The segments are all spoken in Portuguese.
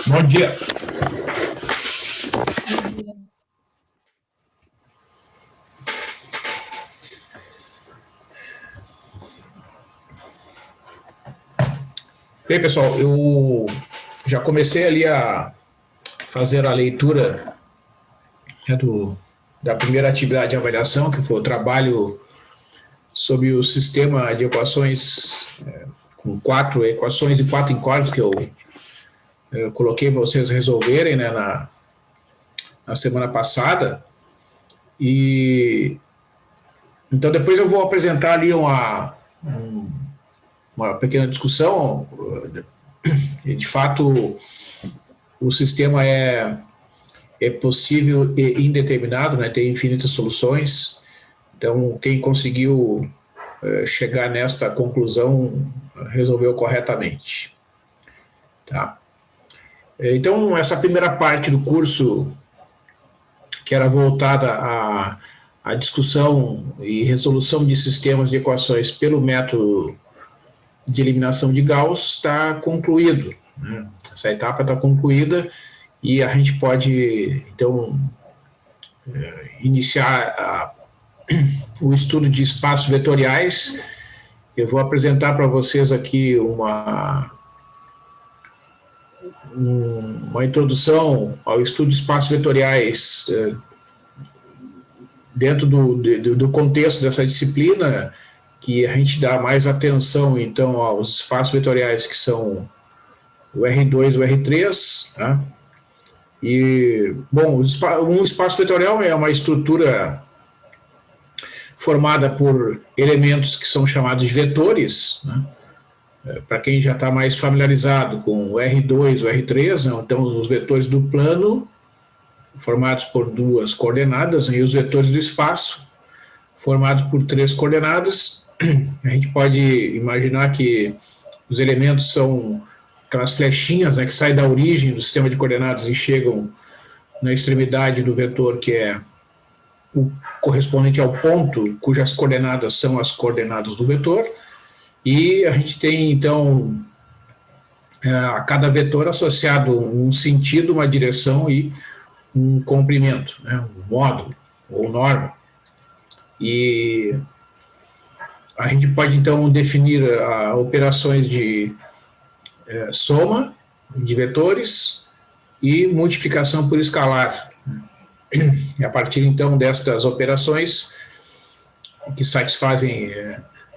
Bom dia. Bem, pessoal, eu já comecei ali a fazer a leitura, né, da primeira atividade de avaliação, que foi o trabalho sobre o sistema de equações, com 4 equações e 4 incógnitas que eu coloquei para vocês resolverem, né, na semana passada. E então depois eu vou apresentar ali uma pequena discussão. De fato, o sistema é possível e indeterminado, né, tem infinitas soluções. Então, quem conseguiu chegar nesta conclusão resolveu corretamente. Tá? Então, essa primeira parte do curso, que era voltada à discussão e resolução de sistemas de equações pelo método de eliminação de Gauss, está concluído, né? Essa etapa está concluída e a gente pode, então, iniciar o estudo de espaços vetoriais. Eu vou apresentar para vocês aqui uma introdução ao estudo de espaços vetoriais dentro do contexto dessa disciplina, que a gente dá mais atenção, então, aos espaços vetoriais que são o R2 e o R3, né? E, bom, um espaço vetorial é uma estrutura formada por elementos que são chamados de vetores, né? Para quem já está mais familiarizado com o R2 e o R3, né? Então, os vetores do plano, formados por 2 coordenadas, né? E os vetores do espaço, formados por 3 coordenadas. A gente pode imaginar que os elementos são aquelas flechinhas, né, que saem da origem do sistema de coordenadas e chegam na extremidade do vetor, que é o correspondente ao ponto cujas coordenadas são as coordenadas do vetor. E a gente tem, então, a cada vetor associado um sentido, uma direção e um comprimento, né, um módulo ou norma. E a gente pode, então, definir operações de soma de vetores e multiplicação por escalar. E a partir, então, destas operações, que satisfazem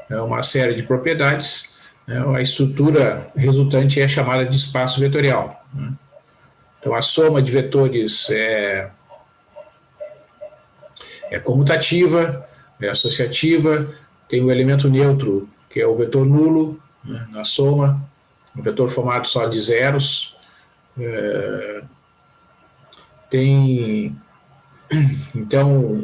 uma série de propriedades, né, a estrutura resultante é chamada de espaço vetorial, né? Então, a soma de vetores é comutativa, é associativa, tem o elemento neutro, que é o vetor nulo, né, na soma, um vetor formado só de zeros. Tem, então,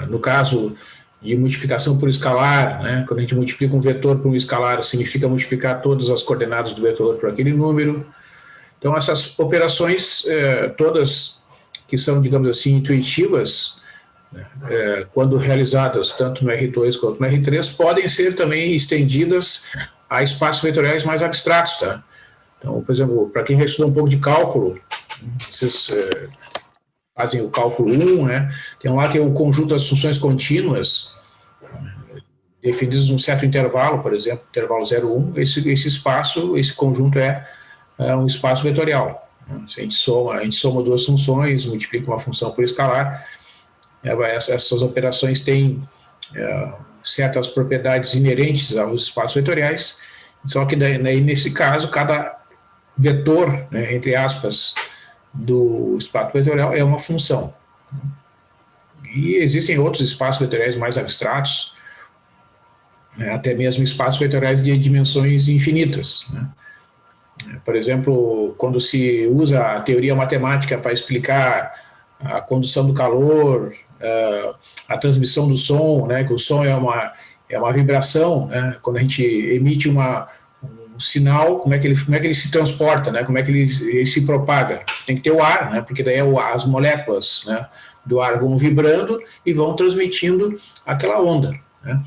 no caso de multiplicação por escalar, né, quando a gente multiplica um vetor por um escalar, significa multiplicar todas as coordenadas do vetor por aquele número. Então, essas operações, todas que são, digamos assim, intuitivas, quando realizadas tanto no R2 quanto no R3, podem ser também estendidas a espaços vetoriais mais abstratos, tá? Então, por exemplo, para quem já estuda um pouco de cálculo, vocês fazem o cálculo 1, né? Tem o conjunto das funções contínuas, definidas num certo intervalo, por exemplo, intervalo 0, 1, esse espaço, esse conjunto é um espaço vetorial. Se a gente soma 2 funções, multiplica uma função por escalar, essas operações têm certas propriedades inerentes aos espaços vetoriais, só que nesse caso, cada vetor, né, entre aspas, do espaço vetorial é uma função. E existem outros espaços vetoriais mais abstratos, né, até mesmo espaços vetoriais de dimensões infinitas, né? Por exemplo, quando se usa a teoria matemática para explicar a condução do calor, a transmissão do som, né, que o som é uma vibração, né, quando a gente emite um sinal, como é que ele se transporta, né, como é que ele se propaga? Tem que ter o ar, né, porque daí as moléculas, né, do ar vão vibrando e vão transmitindo aquela onda, né?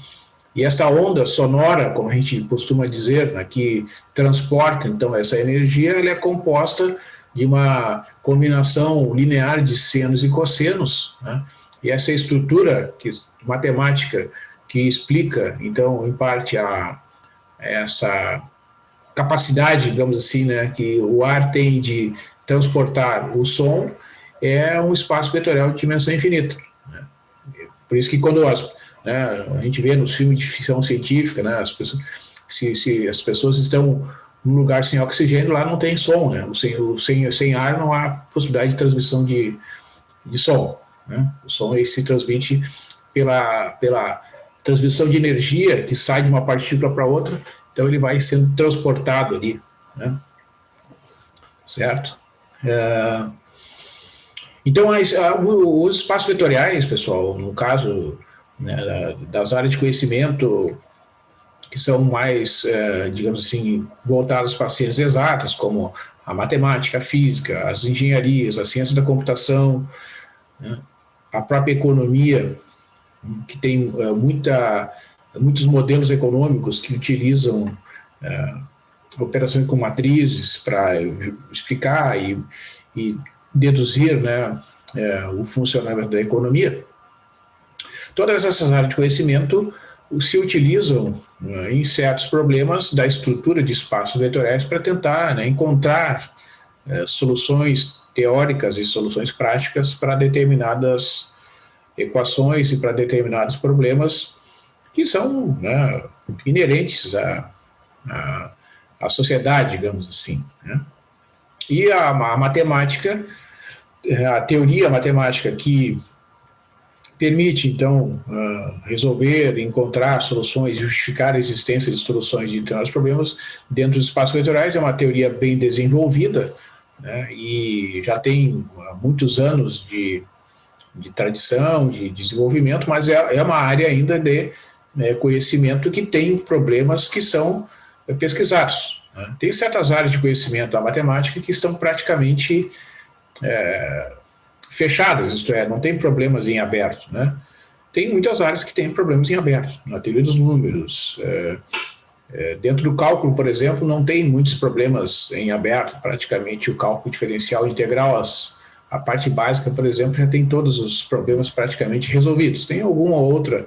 E esta onda sonora, como a gente costuma dizer, né, que transporta, então, essa energia, ela é composta de uma combinação linear de senos e cossenos, né? E essa estrutura matemática que explica, então, em parte, essa capacidade, digamos assim, né, que o ar tem de transportar o som, é um espaço vetorial de dimensão infinita, né? Por isso que quando a gente vê nos filmes de ficção científica, né, se as pessoas estão num lugar sem oxigênio, lá não tem som, né? Sem ar não há possibilidade de transmissão de som, né? O som se transmite pela transmissão de energia que sai de uma partícula para outra, então ele vai sendo transportado ali, né? Certo? Então, os espaços vetoriais, pessoal, no caso, né, das áreas de conhecimento que são mais, digamos assim, voltadas para ciências exatas, como a matemática, a física, as engenharias, a ciência da computação, né, a própria economia, que tem muitos modelos econômicos que utilizam operações com matrizes para explicar e deduzir, né, o funcionamento da economia. Todas essas áreas de conhecimento se utilizam, né, em certos problemas da estrutura de espaços vetoriais para tentar, né, encontrar soluções teóricas e soluções práticas para determinadas equações e para determinados problemas que são, né, inerentes à sociedade, digamos assim, né? E a matemática, a teoria matemática que permite, então, resolver, encontrar soluções, justificar a existência de soluções de determinados problemas dentro dos espaços vetoriais, é uma teoria bem desenvolvida, né, e já tem muitos anos de tradição, de desenvolvimento, mas é uma área ainda de conhecimento que tem problemas que são pesquisados, né? Tem certas áreas de conhecimento da matemática que estão praticamente fechadas, isto é, não tem problemas em aberto, né? Tem muitas áreas que têm problemas em aberto, na teoria dos números, dentro do cálculo, por exemplo, não tem muitos problemas em aberto, praticamente o cálculo diferencial integral, a parte básica, por exemplo, já tem todos os problemas praticamente resolvidos. Tem alguma outra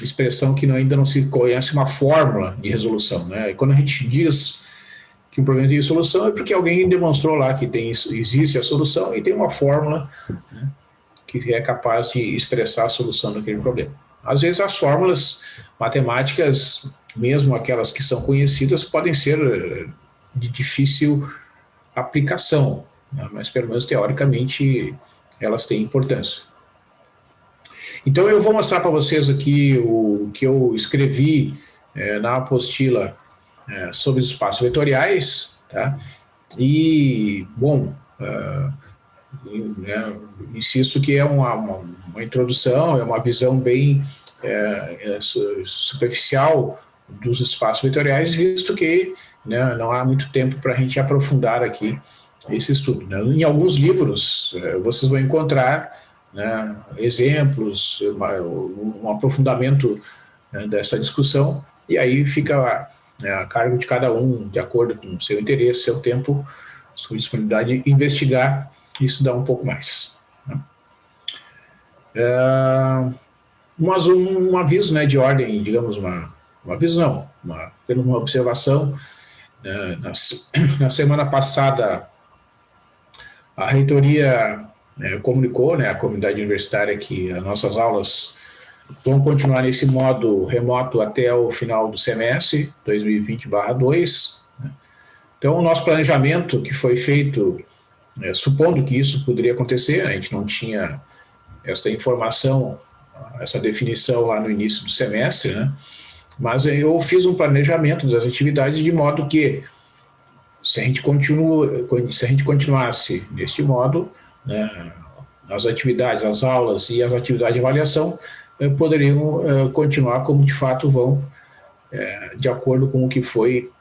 expressão que ainda não se conhece uma fórmula de resolução, né? E quando a gente diz que um problema tem solução é porque alguém demonstrou lá que existe a solução e tem uma fórmula, né, que é capaz de expressar a solução daquele problema. Às vezes as fórmulas matemáticas, mesmo aquelas que são conhecidas, podem ser de difícil aplicação, né, mas pelo menos teoricamente elas têm importância. Então eu vou mostrar para vocês aqui o que eu escrevi na apostila sobre os espaços vetoriais, tá? E, bom, insisto que é uma introdução, é uma visão bem superficial dos espaços vetoriais, visto que, né, não há muito tempo para a gente aprofundar aqui esse estudo, né? Em alguns livros vocês vão encontrar, né, exemplos, um aprofundamento, né, dessa discussão, e aí fica a cargo de cada um, de acordo com o seu interesse, seu tempo, sua disponibilidade, investigar isso dá um pouco mais, né? Mas um aviso, né, de ordem, digamos, um aviso não, apenas uma observação, né, na semana passada a reitoria comunicou, né, à comunidade universitária que as nossas aulas vão continuar nesse modo remoto até o final do semestre, 2020/2. Né? Então, o nosso planejamento que foi feito, supondo que isso poderia acontecer, a gente não tinha esta informação, essa definição lá no início do semestre, né? Mas eu fiz um planejamento das atividades de modo que, se a gente continuasse neste modo, né, as atividades, as aulas e as atividades de avaliação poderiam continuar como de fato vão, de acordo com o que foi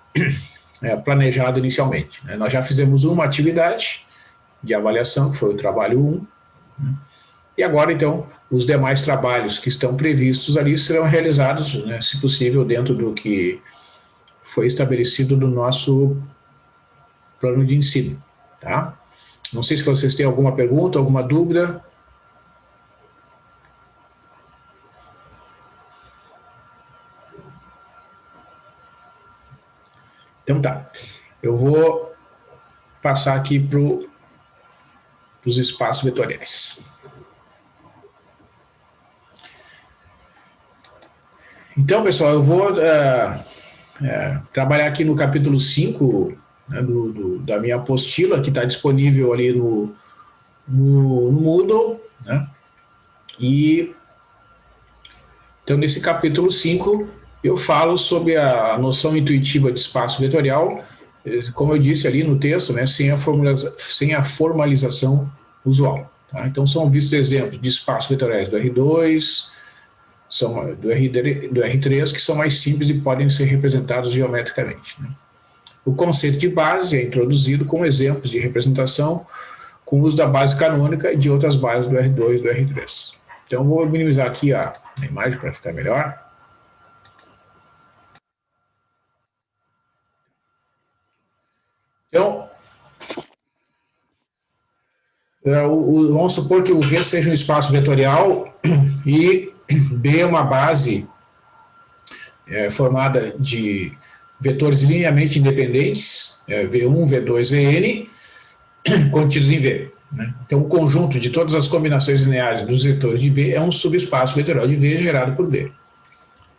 planejado inicialmente, né? Nós já fizemos uma atividade de avaliação, que foi o trabalho 1, né? E agora, então, os demais trabalhos que estão previstos ali serão realizados, né, se possível, dentro do que foi estabelecido no nosso plano de ensino. Tá? Não sei se vocês têm alguma pergunta, alguma dúvida. Então tá, eu vou passar aqui para os espaços vetoriais. Então, pessoal, eu vou trabalhar aqui no capítulo 5, né, da minha apostila, que está disponível ali no Moodle, né? E então, nesse capítulo 5, eu falo sobre a noção intuitiva de espaço vetorial, como eu disse ali no texto, né, sem a formalização usual. Tá? Então, são vistos exemplos de espaços vetoriais do R2, do R3, que são mais simples e podem ser representados geometricamente. Né? O conceito de base é introduzido com exemplos de representação com o uso da base canônica e de outras bases do R2 e do R3. Então, eu vou minimizar aqui a imagem para ficar melhor. Então, vamos supor que o V seja um espaço vetorial e B é uma base formada de vetores linearmente independentes, V1, V2, Vn, contidos em V. Né? Então, o conjunto de todas as combinações lineares dos vetores de B é um subespaço vetorial de V gerado por B.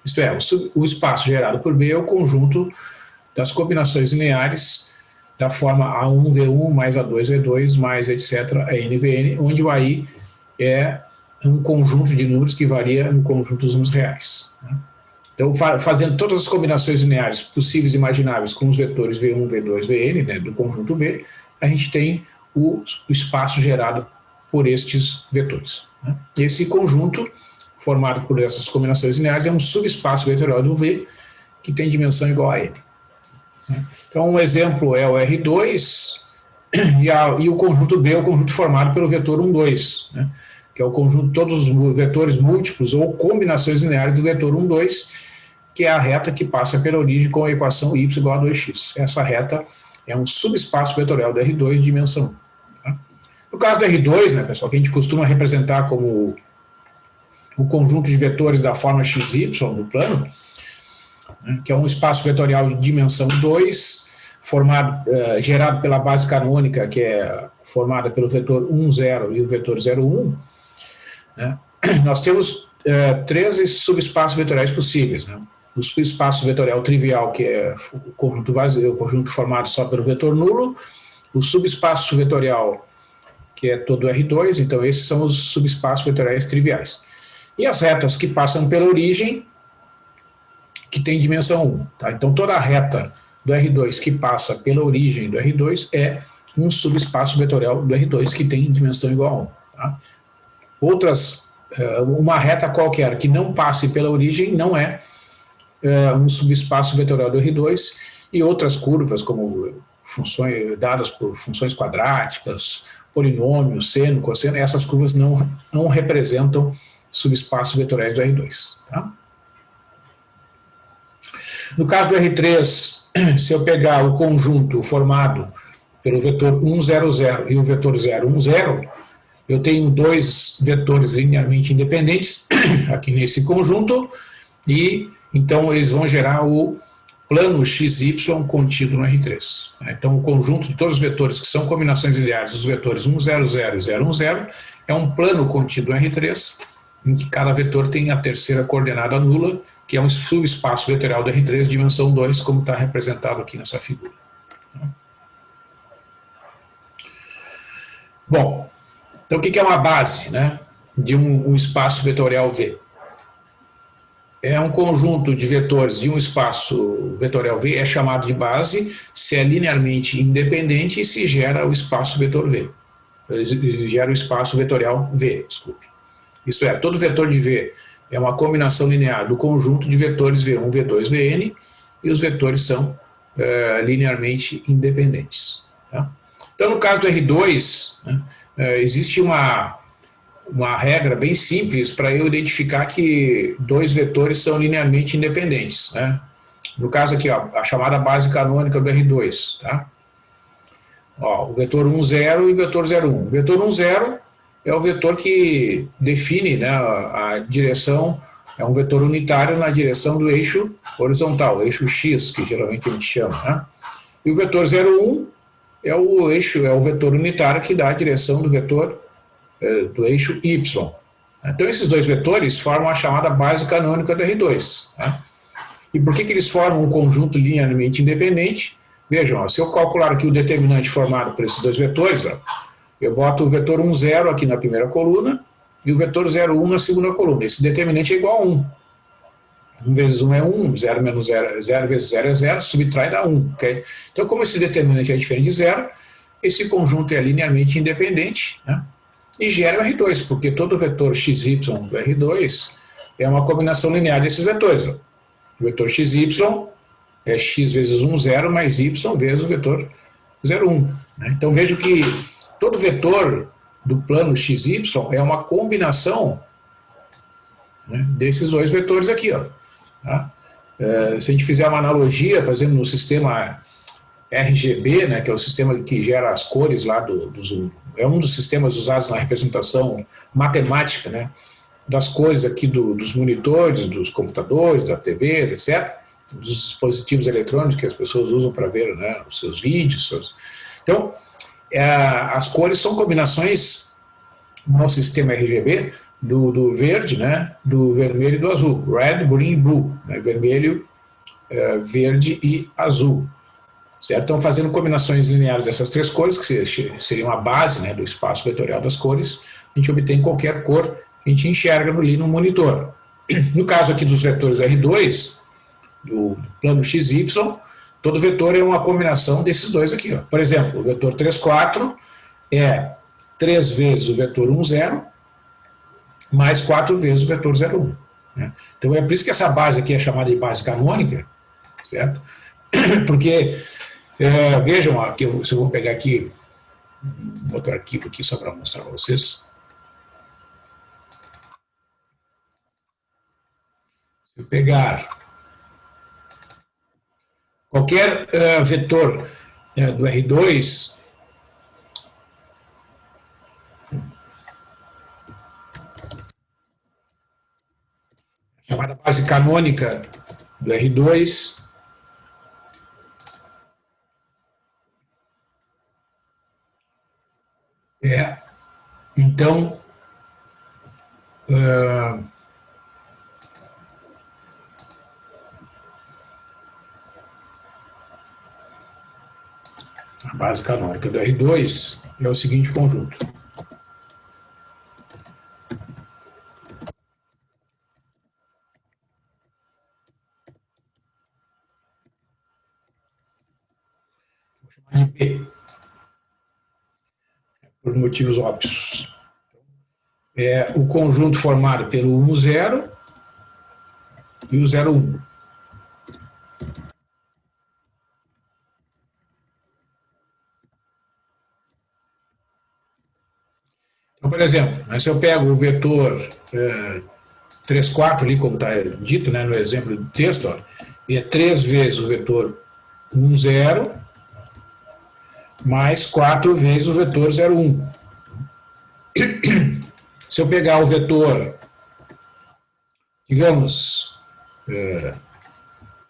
Isto é, o espaço gerado por B é o conjunto das combinações lineares da forma A1, V1, mais A2, V2, mais etc., N, Vn, onde o AI é um conjunto de números que varia no conjunto dos números reais. Né? Então, fazendo todas as combinações lineares possíveis e imagináveis com os vetores V1, V2, Vn, né, do conjunto B, a gente tem o espaço gerado por estes vetores. Né? Esse conjunto, formado por essas combinações lineares, é um subespaço vetorial do V, que tem dimensão igual a N. Né? Então, um exemplo é o R2, e o conjunto B é o conjunto formado pelo vetor 1, 2, né? Que é o conjunto de todos os vetores múltiplos ou combinações lineares do vetor 1, 2, que é a reta que passa pela origem com a equação y igual a 2x. Essa reta é um subespaço vetorial do R2 de dimensão 1. Tá? No caso do R2, né, pessoal, que a gente costuma representar como o conjunto de vetores da forma xy no plano, né, que é um espaço vetorial de dimensão 2, gerado pela base canônica, que é formada pelo vetor 1, 0 e o vetor 0, 1, né? Nós temos 13 subespaços vetoriais possíveis. Né? O subespaço vetorial trivial, que é o conjunto vazio, o conjunto formado só pelo vetor nulo, o subespaço vetorial, que é todo R2, então esses são os subespaços vetoriais triviais. E as retas que passam pela origem, que tem dimensão 1. Tá? Então toda a reta do R2 que passa pela origem do R2 é um subespaço vetorial do R2 que tem dimensão igual a 1. Tá? Uma reta qualquer que não passe pela origem não é um subespaço vetorial do R2, e outras curvas, como funções dadas por funções quadráticas, polinômios, seno, cosseno, essas curvas não representam subespaços vetoriais do R2. Tá? No caso do R3, se eu pegar o conjunto formado pelo vetor 1, 0, 0 e o vetor 0, 1, 0, eu tenho dois vetores linearmente independentes aqui nesse conjunto, e então eles vão gerar o plano XY contido no R3. Então o conjunto de todos os vetores que são combinações lineares dos vetores 1, 0, 0 e 0, 1, 0 é um plano contido no R3, em que cada vetor tem a terceira coordenada nula, que é um subespaço vetorial do R3 de dimensão 2, como está representado aqui nessa figura. Bom, então o que é uma base, né, de um espaço vetorial V? É um conjunto de vetores de um espaço vetorial V, é chamado de base, se é linearmente independente e se gera o espaço vetor V. Gera o espaço vetorial V, desculpe. Isto é, todo vetor de V é uma combinação linear do conjunto de vetores V1, V2, Vn, e os vetores são linearmente independentes. Tá? Então, no caso do R2, né, existe uma regra bem simples para eu identificar que dois vetores são linearmente independentes. Né? No caso aqui, ó, a chamada base canônica do R2. Tá? Ó, o vetor 1, 0 e o vetor 0, 1. O vetor 1, 0 é o vetor que define, né, a direção, é um vetor unitário na direção do eixo horizontal, o eixo X, que geralmente a gente chama, né? E o vetor 0, 1 é o eixo, é o vetor unitário que dá a direção do vetor do eixo Y. Então esses dois vetores formam a chamada base canônica do R2. Né? E por que eles formam um conjunto linearmente independente? Vejam, ó, se eu calcular aqui o determinante formado por esses dois vetores, ó, eu boto o vetor 1, 0 aqui na primeira coluna e o vetor 0, 1 na segunda coluna. Esse determinante é igual a 1. 1 vezes 1 é 1, 0 menos 0, 0 vezes 0 é 0, subtrai dá 1. Okay? Então, como esse determinante é diferente de 0, esse conjunto é linearmente independente, né? E gera o R2, porque todo vetor XY do R2 é uma combinação linear desses vetores. Ó. O vetor XY é x vezes 1, 0, mais y vezes o vetor 0, 1. Né? Então, vejo que todo vetor do plano XY é uma combinação, né, desses dois vetores aqui. Ó, tá? Se a gente fizer uma analogia, por exemplo, no sistema RGB, né, que é o sistema que gera as cores lá é um dos sistemas usados na representação matemática, né, das cores aqui dos monitores, dos computadores, da TV, etc., dos dispositivos eletrônicos que as pessoas usam para ver, né, os seus vídeos. Então, as cores são combinações no sistema RGB do verde, né, do vermelho e do azul, red, green, blue, né, vermelho, verde e azul. Certo? Então, fazendo combinações lineares dessas três cores, que seriam a base, né, do espaço vetorial das cores, a gente obtém qualquer cor que a gente enxerga ali no monitor. No caso aqui dos vetores R2, do plano XY, todo vetor é uma combinação desses dois aqui. Ó. Por exemplo, o vetor 3, 4 é 3 vezes o vetor 1, 0, mais 4 vezes o vetor 0, 1. Né? Então, é por isso que essa base aqui é chamada de base canônica, certo? Porque... vejam, aqui, se eu vou pegar aqui outro arquivo aqui só para mostrar para vocês. Se eu pegar qualquer vetor do R2, chamada base canônica do R2, então, a base canônica do R2 é o seguinte conjunto. Vou chamar de P, por motivos óbvios. É o conjunto formado pelo 1, 0 e o 0, 1. Então, por exemplo, se eu pego o vetor 3, 4 ali, como está dito, né, no exemplo do texto, ó, é 3 vezes o vetor 1, 0, mais 4 vezes o vetor 0, 1. Se eu pegar o vetor, digamos,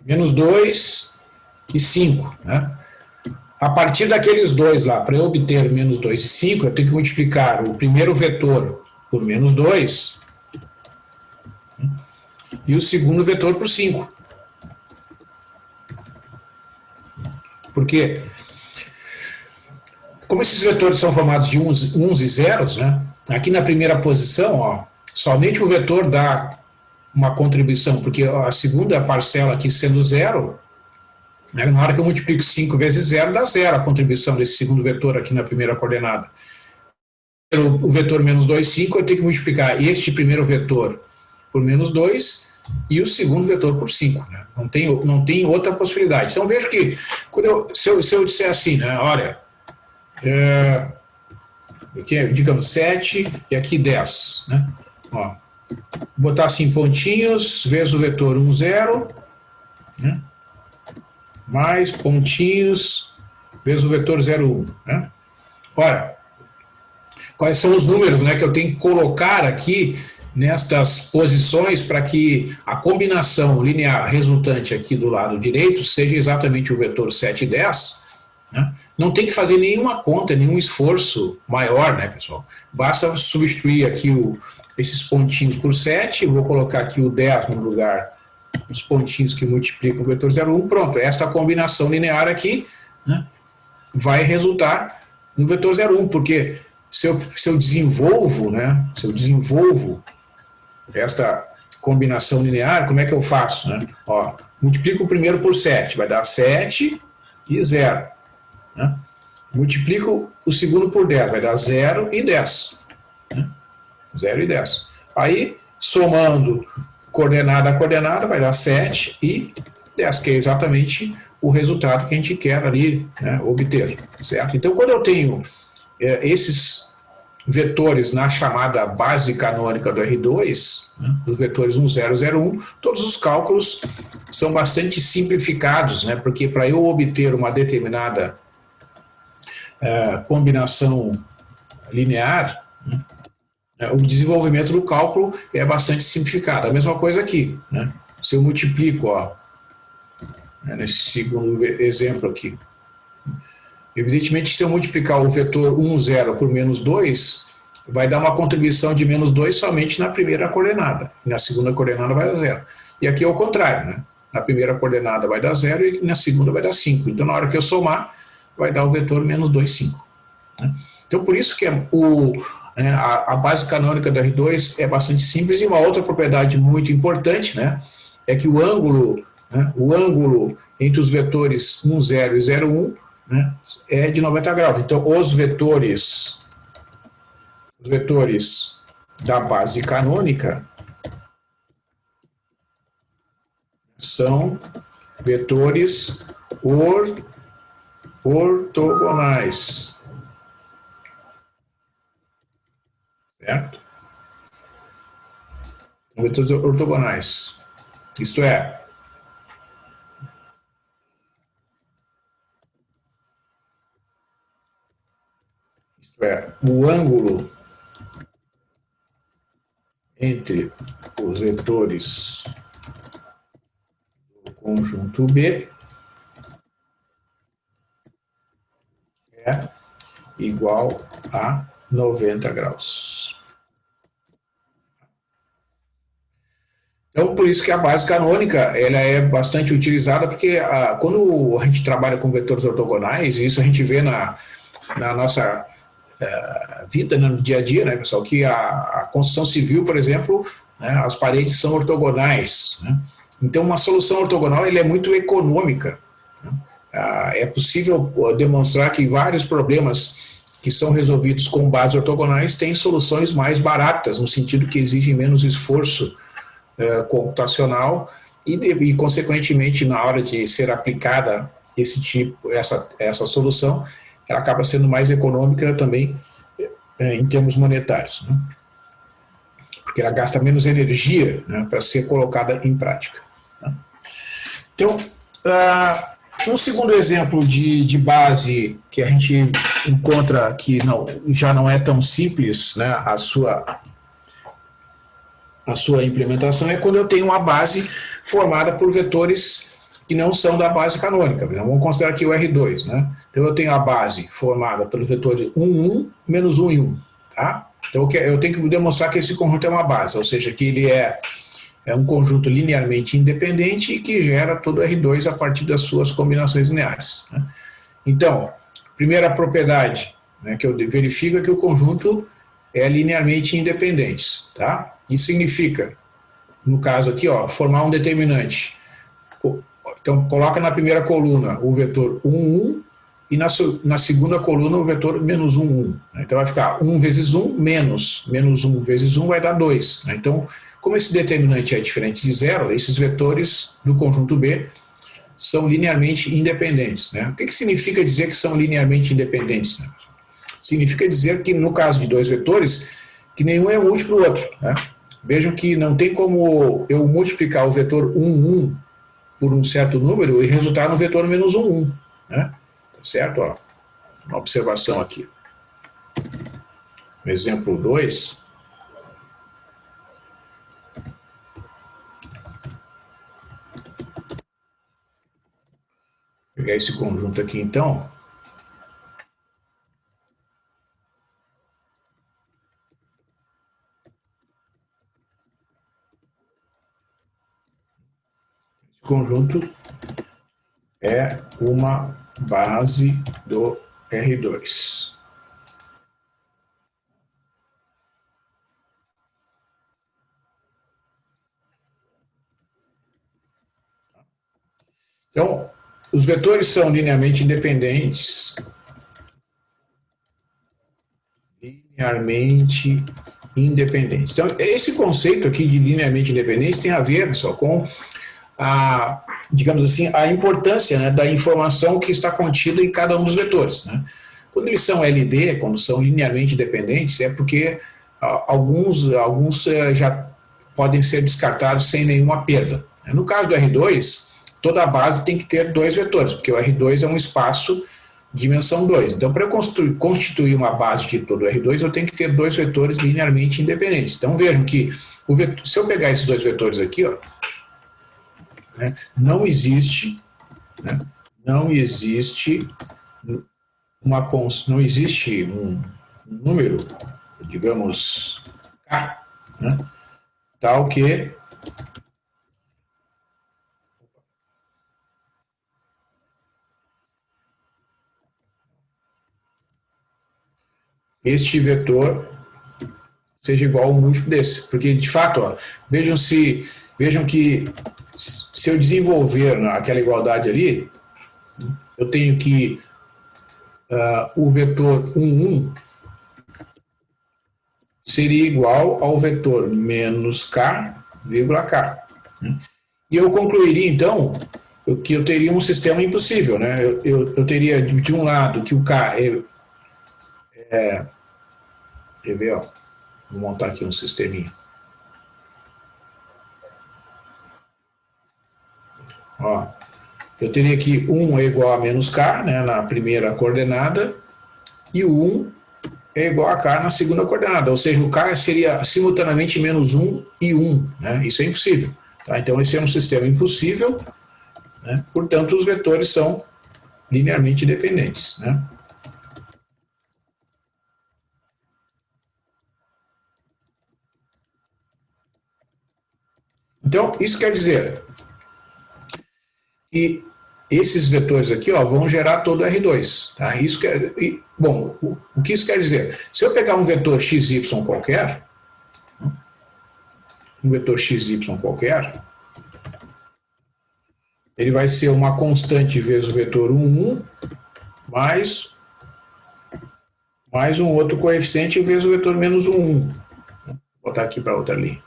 menos 2 e 5, né? A partir daqueles dois lá, para eu obter menos 2 e 5, eu tenho que multiplicar o primeiro vetor por menos 2 e o segundo vetor por 5. Porque, como esses vetores são formados de uns e zeros, né? Aqui na primeira posição, ó, somente o vetor dá uma contribuição, porque a segunda parcela aqui sendo zero, né, na hora que eu multiplico 5 vezes 0, dá 0 a contribuição desse segundo vetor aqui na primeira coordenada. O vetor menos 2, 5, eu tenho que multiplicar este primeiro vetor por menos 2 e o segundo vetor por 5. Né? Não tem outra possibilidade. Então, vejo que, se eu disser assim, né, olha, aqui, digamos 7 e aqui 10. Né? Ó, botar assim pontinhos, vezes o vetor 1, 0, né? Mais pontinhos, vezes o vetor 0, 1. Né? Ora, quais são os números, né, que eu tenho que colocar aqui nestas posições para que a combinação linear resultante aqui do lado direito seja exatamente o vetor 7 e 10, né? Não tem que fazer nenhuma conta, nenhum esforço maior, né, pessoal? Basta substituir aqui esses pontinhos por 7, vou colocar aqui o 10 no lugar dos pontinhos que multiplicam o vetor 0, 1, pronto, esta combinação linear aqui, né, vai resultar no vetor 0, 1, porque se eu desenvolvo, né, se eu desenvolvo esta combinação linear, como é que eu faço? Né? Ó, multiplico o primeiro por 7, vai dar 7 e 0. Né? Multiplico o segundo por 10, vai dar 0 e 10. Né? 0 e 10. Aí, somando coordenada a coordenada, vai dar 7 e 10, que é exatamente o resultado que a gente quer ali, né, obter. Certo? Então, quando eu tenho esses vetores na chamada base canônica do R2, né, os vetores 1, 0, 0, 1, todos os cálculos são bastante simplificados, né, porque para eu obter uma determinada combinação linear, né, o desenvolvimento do cálculo é bastante simplificado. A mesma coisa aqui, né, se eu multiplico, ó, né, nesse segundo exemplo aqui, evidentemente, se eu multiplicar o vetor 1, 0 por menos 2, vai dar uma contribuição de menos 2 somente na primeira coordenada. E na segunda coordenada vai dar 0. E aqui é o contrário, né? Na primeira coordenada vai dar 0 e na segunda vai dar 5. Então, na hora que eu somar, vai dar o vetor menos 2, 5. Né? Então, por isso que a base canônica do R2 é bastante simples. E uma outra propriedade muito importante, né, é que o ângulo entre os vetores 1, 0 e 0, 1, né, é de 90 graus. Então, os vetores da base canônica são vetores ortogonais. Certo? Vetores ortogonais. Isto é, o ângulo entre os vetores do conjunto B é igual a 90 graus. Então, por isso que a base canônica ela é bastante utilizada, porque quando a gente trabalha com vetores ortogonais, isso a gente vê na nossa vida, né, no dia a dia, né, pessoal, que a construção civil, por exemplo, né, as paredes são ortogonais. Né? Então, uma solução ortogonal ela é muito econômica. Né? É possível demonstrar que vários problemas que são resolvidos com bases ortogonais têm soluções mais baratas, no sentido que exigem menos esforço computacional e, consequentemente, na hora de ser aplicada essa solução, ela acaba sendo mais econômica também em termos monetários, né? Porque ela gasta menos energia, né, para ser colocada em prática. Né? Então, um segundo exemplo de base que a gente encontra que já não é tão simples, né, a sua implementação, é quando eu tenho uma base formada por vetores que não são da base canônica. Vamos considerar aqui o R2. Né? Então, eu tenho a base formada pelo vetor 1, 1, menos 1 e 1. Tá? Então, eu tenho que demonstrar que esse conjunto é uma base, ou seja, que ele é um conjunto linearmente independente e que gera todo R2 a partir das suas combinações lineares. Né? Então, primeira propriedade, né, que eu verifico é que o conjunto é linearmente independente. Tá? Isso significa, no caso aqui, ó, formar um determinante. Então, coloca na primeira coluna o vetor 1, 1 e na segunda coluna o vetor menos 1, 1. Então, vai ficar 1 vezes 1 menos 1 vezes 1 vai dar 2. Então, como esse determinante é diferente de zero, esses vetores do conjunto B são linearmente independentes. Né? O que significa dizer que são linearmente independentes? Né? Significa dizer que, no caso de dois vetores, que nenhum é múltiplo do outro. Né? Vejam que não tem como eu multiplicar o vetor 1, 1 por um certo número e resultar no vetor menos 1, 1. Né? certo? Ó, uma observação aqui. No exemplo 2, vou pegar esse conjunto aqui então. Esse conjunto é uma base do R2. Então, os vetores são linearmente independentes. Linearmente independentes. Então, esse conceito aqui de linearmente independente tem a ver só com a, digamos assim, a importância, né, da informação que está contida em cada um dos vetores, né? Quando eles são LD, quando são linearmente independentes, é porque alguns já podem ser descartados sem nenhuma perda. No caso do R2, toda a base tem que ter dois vetores, porque o R2 é um espaço de dimensão 2. Então, para eu constituir uma base de todo o R2, eu tenho que ter dois vetores linearmente independentes. Então, vejam que se eu pegar esses dois vetores aqui, ó, né, não existe não existe um número, digamos, K, né, tal que este vetor seja igual a um múltiplo desse. Porque, de fato, ó, vejam que se eu desenvolver aquela igualdade ali, eu tenho que o vetor 1, 1 seria igual ao vetor menos k, vírgula k. E eu concluiria, então, que eu teria um sistema impossível, né? Eu teria, de um lado, que o k quer ver, ó, vou montar aqui um sisteminha. Ó, eu teria que 1 é igual a menos k, né, na primeira coordenada, e o 1 é igual a k na segunda coordenada, ou seja, o k seria simultaneamente menos 1 e 1, né? Isso é impossível. Tá? Então, esse é um sistema impossível, né? Portanto, os vetores são linearmente independentes, né? Então, isso quer dizer que esses vetores aqui, ó, vão gerar todo R2. Tá? Isso quer, bom, o que isso quer dizer? Se eu pegar um vetor XY qualquer, ele vai ser uma constante vezes o vetor 1, 1, mais um outro coeficiente vezes o vetor menos 1, 1. Vou botar aqui para outra linha.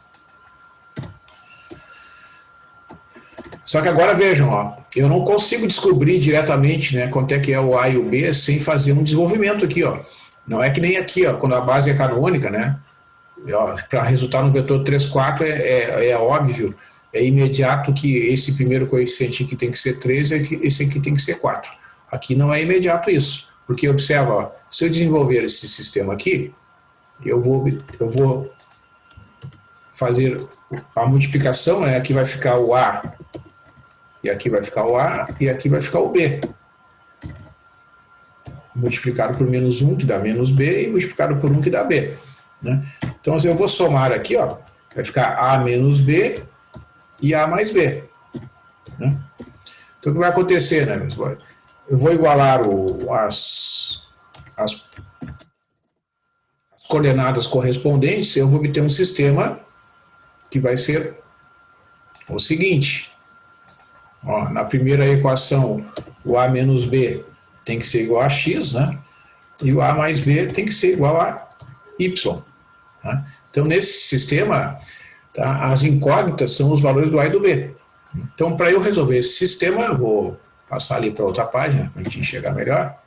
Só que agora vejam, ó, eu não consigo descobrir diretamente, né, quanto é que é o A e o B sem fazer um desenvolvimento aqui, ó. Não é que nem aqui, ó, quando a base é canônica, né? Para resultar no vetor 3, 4 é óbvio, é imediato que esse primeiro coeficiente aqui tem que ser 3 e esse aqui tem que ser 4. Aqui não é imediato isso, porque observa, ó, se eu desenvolver esse sistema aqui, eu vou fazer a multiplicação, né? Aqui vai ficar o A, e aqui vai ficar o A, e aqui vai ficar o B. Multiplicado por menos 1, que dá menos B, e multiplicado por 1, que dá B. Né? Então, se eu vou somar aqui, ó, vai ficar A menos B e A mais B. Né? Então, o que vai acontecer, né, meus boys? Eu vou igualar as coordenadas correspondentes, eu vou obter um sistema que vai ser o seguinte. Ó, na primeira equação, o A menos B tem que ser igual a x, né? E o A mais B tem que ser igual a y. Tá? Então, nesse sistema, tá, as incógnitas são os valores do A e do B. Então, para eu resolver esse sistema, eu vou passar ali para outra página, para a gente enxergar melhor.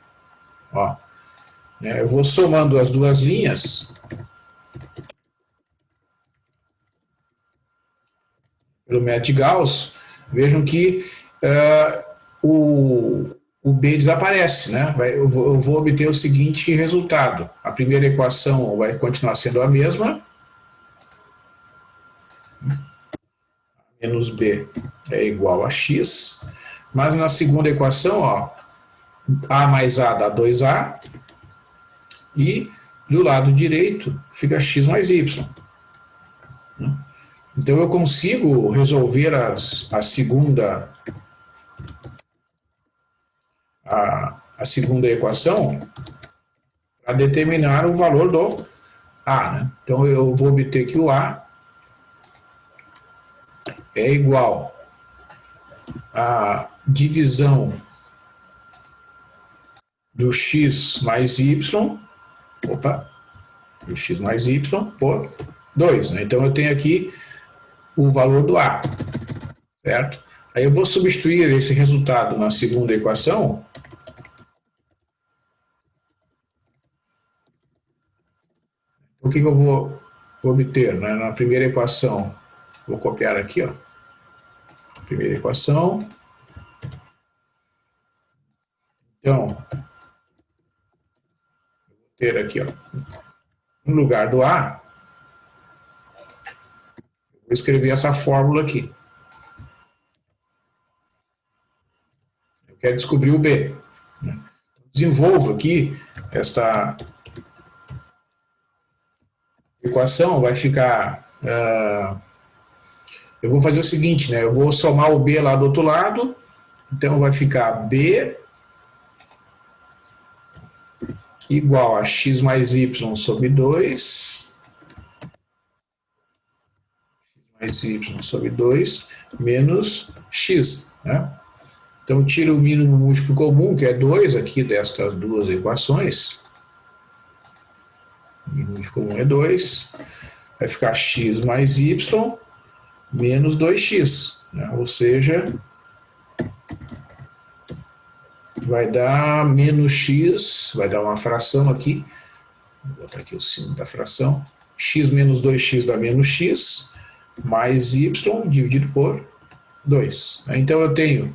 Ó, né, eu vou somando as duas linhas pelo método de Gauss. Vejam que o o B desaparece, né? Eu vou obter o seguinte resultado. A primeira equação vai continuar sendo a mesma. Menos B é igual a X. Mas na segunda equação, ó, A mais A dá 2A. E do lado direito fica X mais Y. Então eu consigo resolver a segunda equação para determinar o valor do A, né? Então eu vou obter que o A é igual à divisão do x mais y, do x mais y por 2, né? Então eu tenho aqui o valor do A, certo? Aí eu vou substituir esse resultado na segunda equação. O que eu vou obter, né? Na primeira equação, vou copiar aqui, ó. Primeira equação. Então, vou ter aqui, ó, no lugar do A, vou escrever essa fórmula aqui. Eu quero descobrir o B. Desenvolvo aqui esta equação, vai ficar... eu vou fazer o seguinte, né? Eu vou somar o B lá do outro lado, então vai ficar B igual a x mais y sobre 2, mais y sobre 2, menos x, né? Então, tiro o mínimo múltiplo comum, que é 2 aqui destas duas equações. O mínimo múltiplo comum é 2. Vai ficar x mais y menos 2x, né? Ou seja, vai dar menos x, vai dar uma fração aqui. Vou botar aqui o símbolo da fração. X menos 2x dá menos x, mais y dividido por 2. Então eu tenho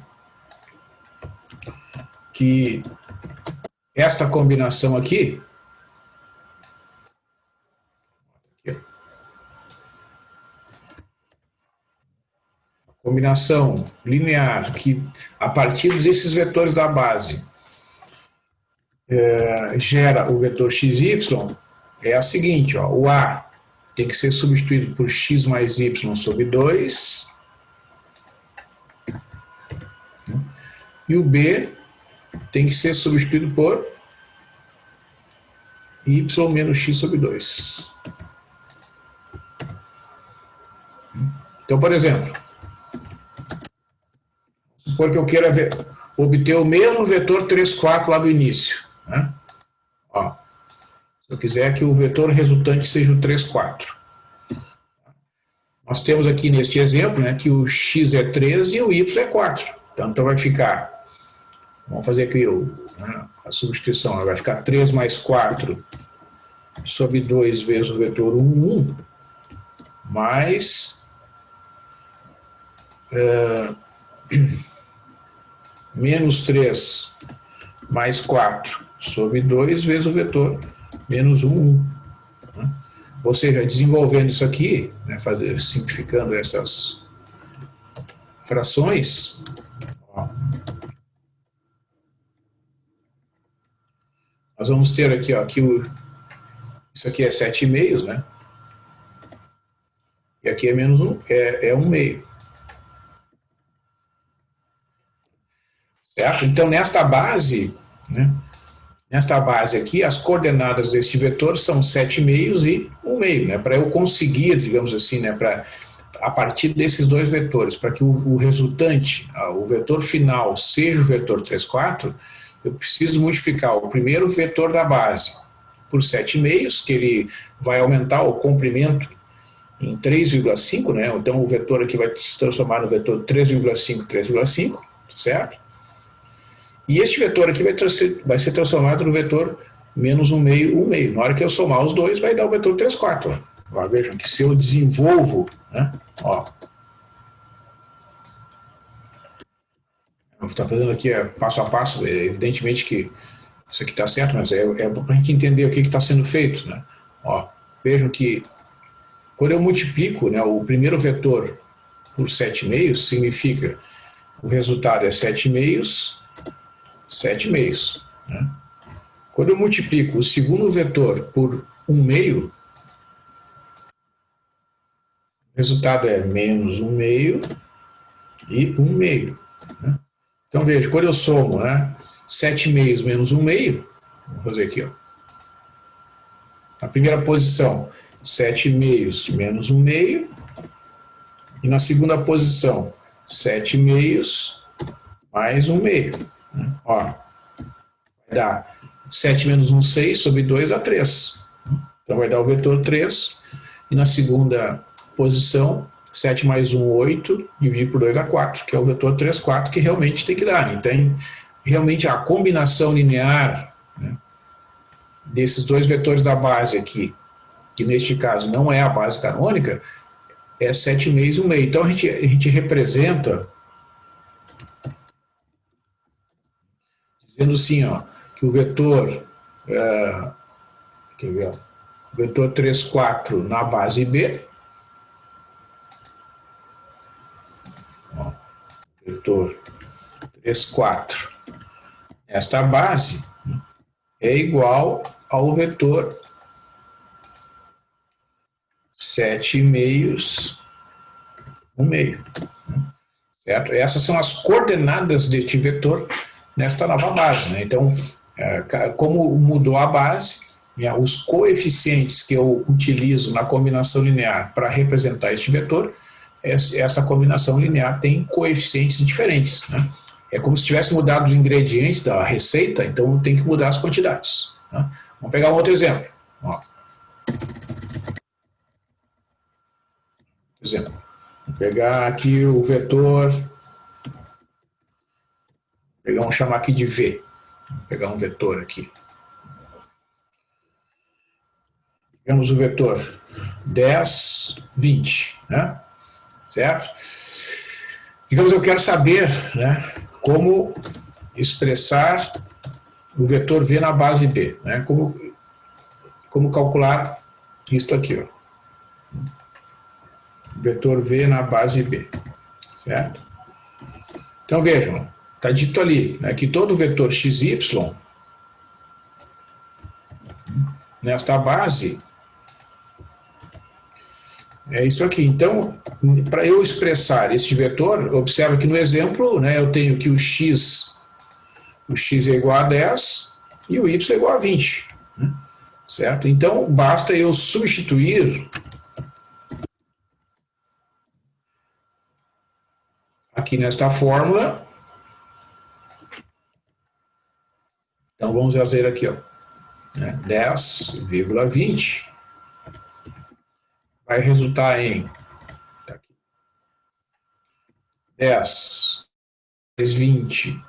que esta combinação aqui, combinação linear, que a partir desses vetores da base gera o vetor xy, é a seguinte, ó, o A tem que ser substituído por x mais y sobre 2, e o B tem que ser substituído por y menos x sobre 2. Então, por exemplo, supor que eu queira obter o mesmo vetor 3, 4 lá do início, né? Ó, se eu quiser que o vetor resultante seja o 3, 4. Nós temos aqui neste exemplo, né, que o x é 3 e o y é 4. Então vai ficar, vamos fazer aqui a substituição, vai ficar 3 mais 4 sobre 2 vezes o vetor 1, 1, mais menos 3 mais 4 sobre 2 vezes o vetor menos 1, 1. Né? Ou seja, desenvolvendo isso aqui, né, simplificando essas frações, ó, nós vamos ter aqui, ó, isso aqui é 7,5, né? E aqui é menos 1, é 1,5. Certo? Então, nesta base, né, nesta base aqui, as coordenadas deste vetor são 7,5 e 1,5, né? Para eu conseguir, digamos assim, né, a partir desses dois vetores, para que o resultante, o vetor final, seja o vetor 3, 4, eu preciso multiplicar o primeiro vetor da base por 7,5, que ele vai aumentar o comprimento em 3,5, né? Então o vetor aqui vai se transformar no vetor 3,5, 3,5, certo? E este vetor aqui vai ser transformado no vetor menos 1,5, 1,5. Na hora que eu somar os dois, vai dar o vetor 3, 4. Ó, vejam que se eu desenvolvo, né, ó, Está fazendo aqui passo a passo, evidentemente que isso aqui está certo, mas é para a gente entender o que está sendo feito, né? Ó, vejam que quando eu multiplico, né, o primeiro vetor por 7,5, significa o resultado é 7,5, 7,5. Né? Quando eu multiplico o segundo vetor por 1,5, o resultado é menos 1,5 e 1,5. Né? Então veja, quando eu somo, né, 7,5 menos 1,5, vamos fazer aqui, ó. Na primeira posição, 7,5 menos 1,5. E na segunda posição, 7,5 mais 1,5. Né? Ó, vai dar 7 menos 1, 6, sobre 2 dá 3. Então vai dar o vetor 3. E na segunda posição, 7 mais 1, 8, dividido por 2 dá 4, que é o vetor 3, 4, que realmente tem que dar. Então, realmente a combinação linear, né, desses dois vetores da base aqui, que neste caso não é a base canônica, é 7,5 e 1,5. Então a gente representa dizendo assim, ó, que o vetor, quer ver, ó, o vetor 3, 4 na base B, ó, vetor 3, 4 esta base é igual ao vetor 7,5, 1,5. Certo? Essas são as coordenadas deste vetor nesta nova base. Né? Então, como mudou a base, né, os coeficientes que eu utilizo na combinação linear para representar este vetor, essa combinação linear tem coeficientes diferentes. Né? É como se tivesse mudado os ingredientes da receita, então tem que mudar as quantidades. Né? Vamos pegar um outro exemplo. Ó. Vou pegar aqui o vetor, vamos chamar aqui de V. Vou pegar um vetor aqui. Pegamos o vetor 10, 20, né? Certo? Digamos, eu quero saber, né, como expressar o vetor V na base B, né? Como calcular isto aqui, ó. Vetor V na base B, certo? Então vejam, está dito ali, né, que todo vetor xy nesta base é isso aqui. Então, para eu expressar este vetor, observa que no exemplo, né, eu tenho que o x é igual a 10 e o y é igual a 20. Né, certo? Então, basta eu substituir aqui nesta fórmula. Então, vamos fazer aqui, ó, 10,20 vai resultar em 10 mais 20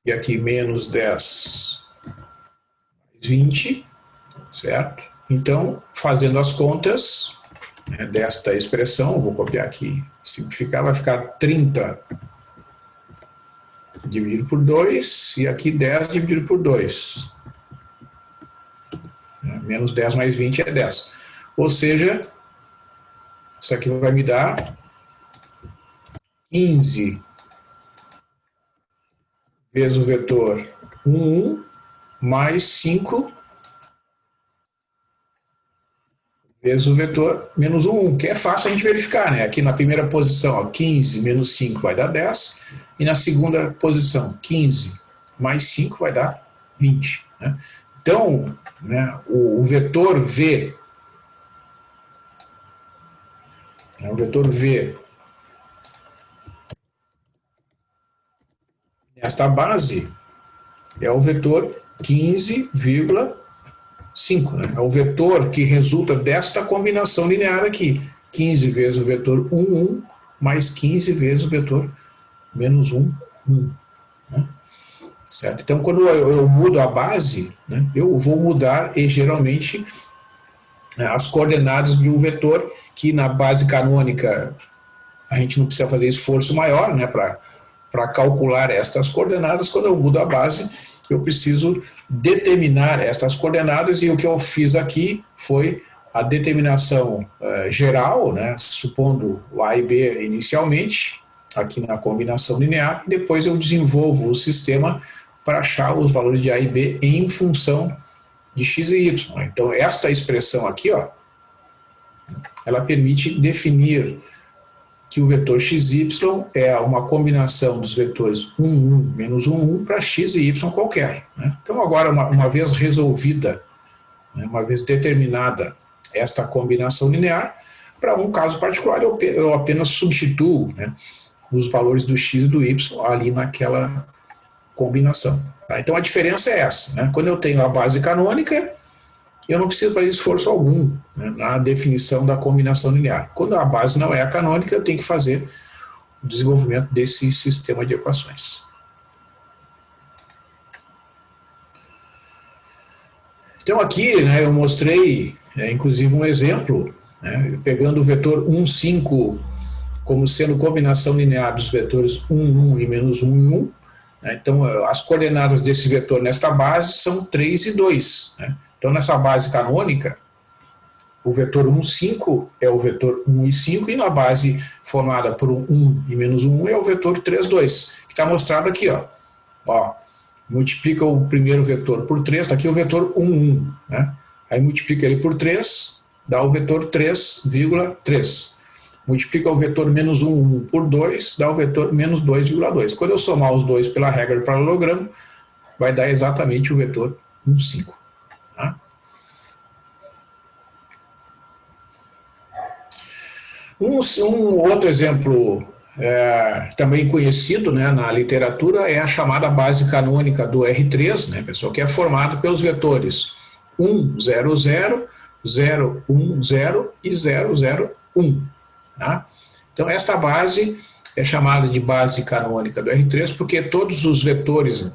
e aqui menos 10 mais 20, certo? Então, fazendo as contas, né, desta expressão, vou copiar aqui, simplificar, vai ficar 30 dividido por 2 e aqui 10 dividido por 2. Menos 10 mais 20 é 10. Ou seja, isso aqui vai me dar 15 vezes o vetor 1 mais 5 vezes o vetor menos 1, que é fácil a gente verificar, né? Aqui na primeira posição, ó, 15 menos 5 vai dar 10, e na segunda posição, 15 mais 5 vai dar 20. Né? Então, né, o vetor V, nesta base é o vetor 15,5. Né? É o vetor que resulta desta combinação linear aqui. 15 vezes o vetor 1, 1, mais 15 vezes o vetor menos 1, 1. Né? Certo? Então, quando eu mudo a base, né, eu vou mudar geralmente as coordenadas de um vetor que na base canônica a gente não precisa fazer esforço maior, né, para calcular estas coordenadas. Quando eu mudo a base, eu preciso determinar estas coordenadas, e o que eu fiz aqui foi a determinação geral, né, supondo o A e B inicialmente, aqui na combinação linear, e depois eu desenvolvo o sistema para achar os valores de A e B em função de x e y. Então, esta expressão aqui, ó, ela permite definir que o vetor xy é uma combinação dos vetores 1, 1, menos 1, 1 para x e y qualquer, né? Então, agora, uma vez resolvida, né, uma vez determinada esta combinação linear, para um caso particular eu apenas substituo, né, os valores do x e do y ali naquela combinação. Tá? Então, a diferença é essa, né? Quando eu tenho a base canônica, eu não preciso fazer esforço algum, né, na definição da combinação linear. Quando a base não é a canônica, eu tenho que fazer o desenvolvimento desse sistema de equações. Então aqui, né, eu mostrei, inclusive, um exemplo, né, pegando o vetor 1, 5 como sendo combinação linear dos vetores 1, 1 e menos 1 e 1. Né, então, as coordenadas desse vetor nesta base são 3 e 2, né? Então, nessa base canônica, o vetor 1, 5 é o vetor 1 e 5, e na base formada por 1 e menos 1 é o vetor 3, 2, que está mostrado aqui, ó. Multiplica o primeiro vetor por 3, está aqui o vetor 1, 1, né? Aí multiplica ele por 3, dá o vetor 3,3. Multiplica o vetor menos 1, 1 por 2, dá o vetor menos 2,2. Quando eu somar os dois pela regra do paralelogramo, vai dar exatamente o vetor 1, 5. Tá? Um outro exemplo também conhecido, né, na literatura é a chamada base canônica do R3, né, pessoal, que é formada pelos vetores 1, 0, 0, 0, 1, 0 e 0, 0, 1. Tá? Então, esta base é chamada de base canônica do R3 porque todos os vetores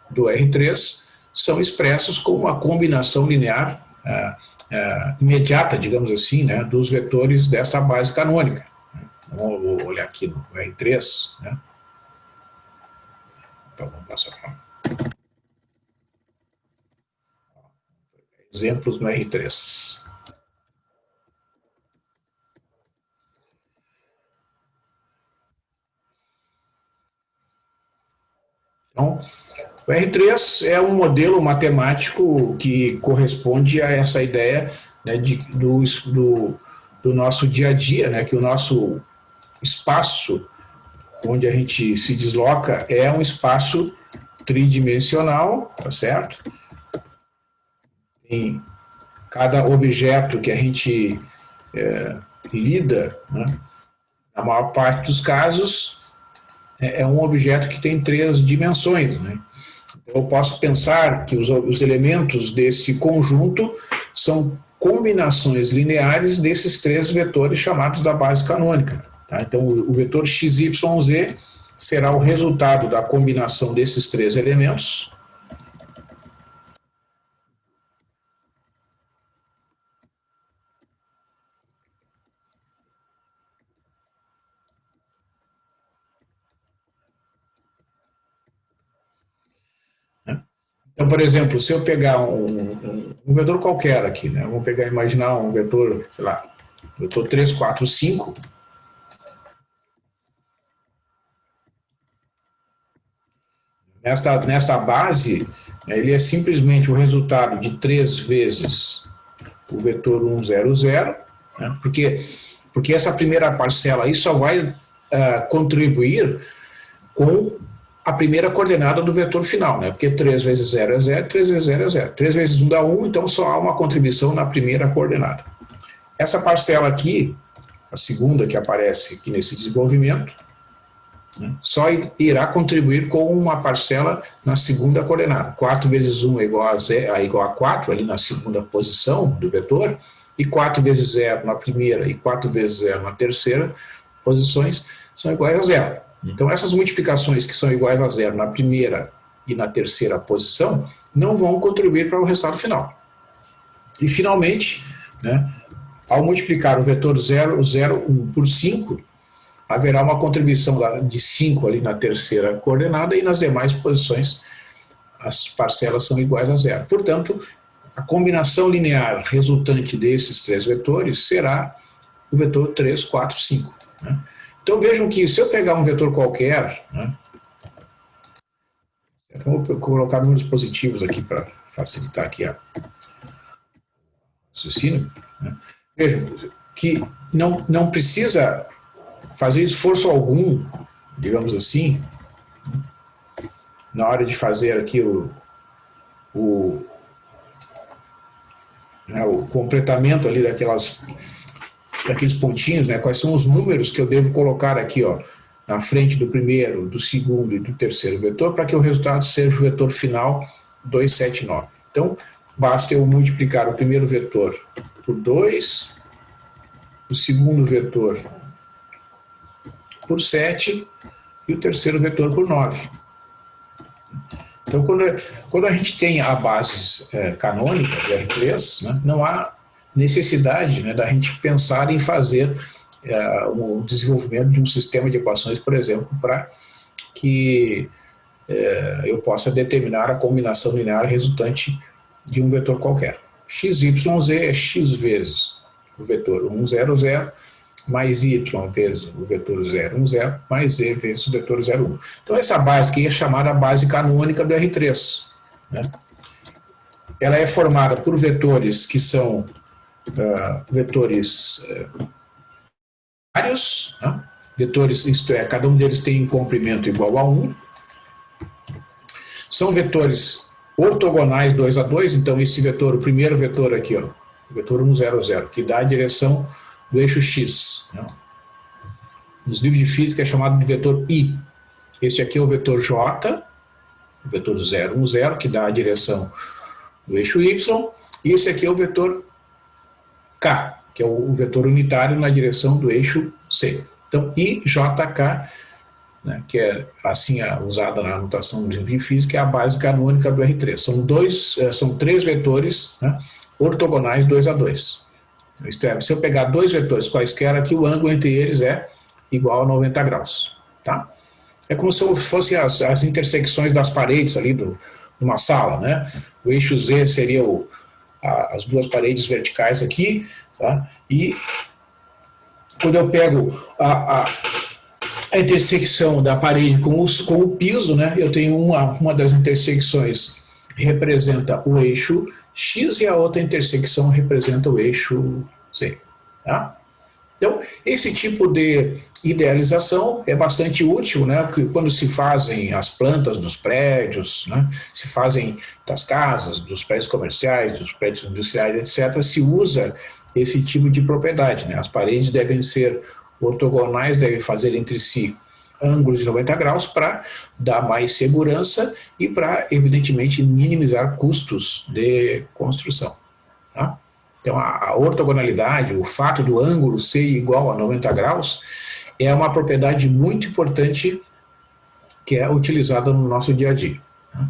do R3 são expressos com uma combinação linear imediata, digamos assim, né, dos vetores desta base canônica. Vamos olhar aqui no R3. Né? Então, vamos passar para exemplos no R3. Então, o R3 é um modelo matemático que corresponde a essa ideia, né, do nosso dia a dia, né, que o nosso espaço onde a gente se desloca é um espaço tridimensional, tá certo? Em cada objeto que a gente lida, né, na maior parte dos casos, é um objeto que tem 3 dimensões, né? Eu posso pensar que os elementos desse conjunto são combinações lineares desses 3 vetores chamados da base canônica. Tá? Então, o vetor XYZ será o resultado da combinação desses 3 elementos. Então, por exemplo, se eu pegar um vetor qualquer aqui, né? Vamos pegar, imaginar um vetor, sei lá, vetor 3, 4, 5. Nesta base, ele é simplesmente o resultado de 3 vezes o vetor 1, 0, 0, né? Porque essa primeira parcela aí só vai contribuir com a primeira coordenada do vetor final, né? Porque 3 vezes 0 é 0, 3 vezes 0 é 0. 3 vezes 1 dá 1, então só há uma contribuição na primeira coordenada. Essa parcela aqui, a segunda que aparece aqui nesse desenvolvimento, né, só irá contribuir com uma parcela na segunda coordenada. 4 vezes 1 é igual a 4, ali na segunda posição do vetor, e 4 vezes 0 na primeira e 4 vezes 0 na terceira posições são iguais a 0. Então, essas multiplicações que são iguais a 0 na primeira e na terceira posição não vão contribuir para o resultado final. E, finalmente, né, ao multiplicar o vetor 0, 0, 1 por 5, haverá uma contribuição de 5 ali na terceira coordenada e nas demais posições as parcelas são iguais a zero. Portanto, a combinação linear resultante desses três vetores será o vetor 3, 4, 5. Né? Então vejam que se eu pegar um vetor qualquer, né, eu vou colocar números positivos aqui para facilitar aqui a raciocínio. Né? Vejam que não precisa fazer esforço algum, digamos assim, na hora de fazer aqui o completamento ali daqueles pontinhos, né? Quais são os números que eu devo colocar aqui, ó, na frente do primeiro, do segundo e do terceiro vetor, para que o resultado seja o vetor final 2, 7, 9. Então, basta eu multiplicar o primeiro vetor por 2, o segundo vetor por 7 e o terceiro vetor por 9. Então, quando a gente tem a base canônica de R3, né, não há necessidade, né, da gente pensar em fazer o desenvolvimento de um sistema de equações, por exemplo, para que eu possa determinar a combinação linear resultante de um vetor qualquer. XYZ é x vezes o vetor 1, 0, 0, mais y vezes o vetor 0, 1, 0, mais z vezes o vetor 0, 1. Então essa base aqui é chamada base canônica do R3. Né? Ela é formada por vetores que são vetores vários, né? Vetores, isto é, cada um deles tem um comprimento igual a 1. São vetores ortogonais 2 a 2, então esse vetor, o primeiro vetor aqui, ó, o vetor 1, 0, 0, que dá a direção do eixo x. Né? Nos livros de física é chamado de vetor I. Este aqui é o vetor J, o vetor 0, 1, 0, que dá a direção do eixo y, e esse aqui é o vetor K, que é o vetor unitário na direção do eixo C. Então, IJK, né, que é assim usada na notação de física, é a base canônica do R3. São três vetores, né, ortogonais 2 a 2. Isto é, se eu pegar dois vetores quaisquer aqui, o ângulo entre eles é igual a 90 graus. Tá? É como se fossem as intersecções das paredes ali de uma sala. Né? O eixo Z seria as duas paredes verticais aqui, tá? E quando eu pego a intersecção da parede com o piso, né, eu tenho uma das intersecções representa o eixo X e a outra intersecção representa o eixo Z. Tá? Então, esse tipo de idealização é bastante útil, né, quando se fazem as plantas dos prédios, né, se fazem das casas, dos prédios comerciais, dos prédios industriais, etc., se usa esse tipo de propriedade. Né? As paredes devem ser ortogonais, devem fazer entre si ângulos de 90 graus para dar mais segurança e para, evidentemente, minimizar custos de construção. Tá? Então, a ortogonalidade, o fato do ângulo ser igual a 90 graus, é uma propriedade muito importante que é utilizada no nosso dia a dia. Tá?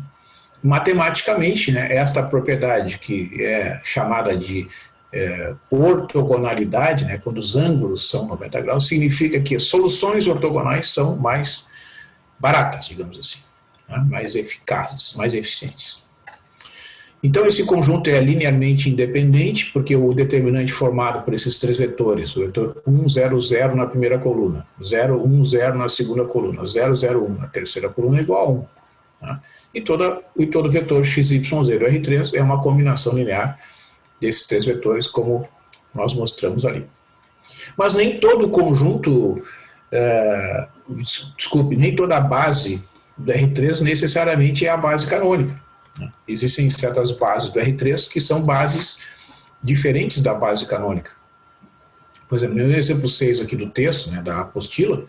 Matematicamente, né, esta propriedade que é chamada de ortogonalidade, né, quando os ângulos são 90 graus, significa que soluções ortogonais são mais baratas, digamos assim, né, mais eficazes, mais eficientes. Então esse conjunto é linearmente independente, porque o determinante formado por esses três vetores, o vetor 1, 0, 0 na primeira coluna, 0, 1, 0 na segunda coluna, 0, 0, 1 na terceira coluna é igual a 1. Tá? E todo vetor x, y, z do R3 é uma combinação linear desses três vetores, como nós mostramos ali. Mas nem todo o conjunto, nem toda a base do R3 necessariamente é a base canônica. Né? Existem certas bases do R3 que são bases diferentes da base canônica. Por exemplo, no exemplo 6 aqui do texto, né, da apostila,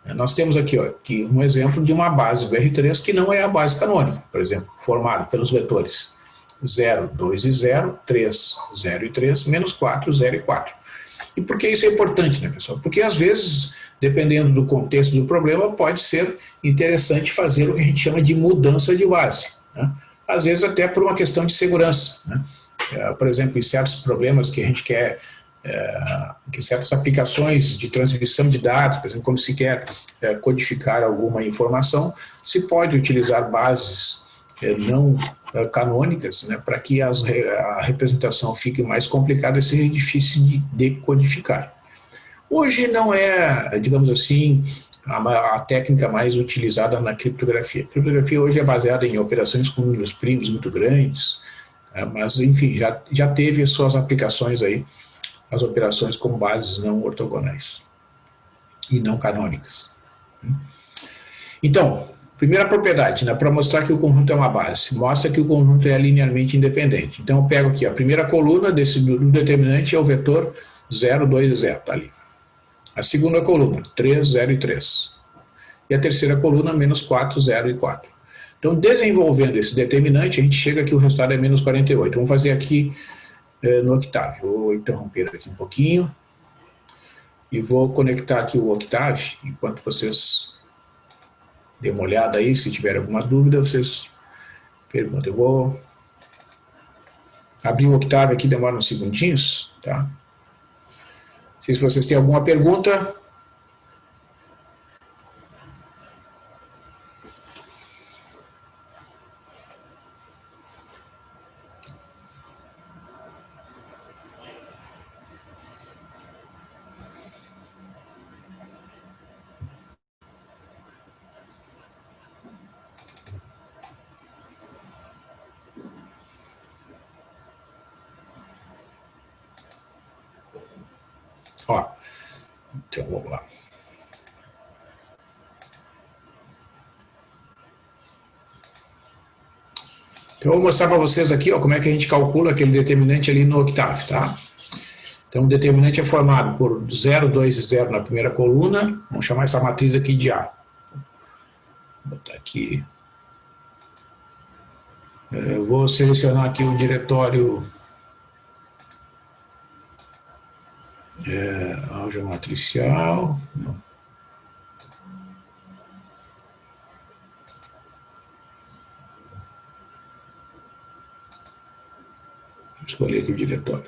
nós temos aqui, ó, um exemplo de uma base do R3 que não é a base canônica, por exemplo, formada pelos vetores 0, 2 e 0, 3, 0 e 3, menos 4, 0 e 4. E por que isso é importante, né, pessoal? Porque às vezes, dependendo do contexto do problema, pode ser interessante fazer o que a gente chama de mudança de base. Né? Às vezes até por uma questão de segurança. Né? Por exemplo, em certos problemas que a gente quer que certas aplicações de transmissão de dados, por exemplo, quando se quer codificar alguma informação, se pode utilizar bases não canônicas, né, para que a representação fique mais complicada e seja difícil de decodificar. Hoje não é, digamos assim, a técnica mais utilizada na criptografia. A criptografia hoje é baseada em operações com números primos muito grandes, mas, enfim, já teve suas aplicações aí, as operações com bases não ortogonais e não canônicas. Então, primeira propriedade, né, para mostrar que o conjunto é uma base, mostra que o conjunto é linearmente independente. Então, eu pego aqui, a primeira coluna do determinante é o vetor 0, 2 e 0, está ali. A segunda coluna, 3, 0 e 3. E a terceira coluna, menos 4, 0 e 4. Então, desenvolvendo esse determinante, a gente chega que o resultado é menos 48. Vamos fazer aqui no Octave. Vou interromper aqui um pouquinho e vou conectar aqui o Octave, enquanto vocês dêem uma olhada aí, se tiver alguma dúvida, vocês perguntam. Eu vou abrir o Octave aqui, demora uns segundinhos, tá? Se vocês têm alguma pergunta. Ó, então vamos lá. Então, eu vou mostrar para vocês aqui, ó, como é que a gente calcula aquele determinante ali no Octave, tá? Então, o determinante é formado por 0, 2 e 0 na primeira coluna. Vamos chamar essa matriz aqui de A. Vou botar aqui. Eu vou selecionar aqui o diretório álgebra matricial. Não. Vou escolher aqui o diretório.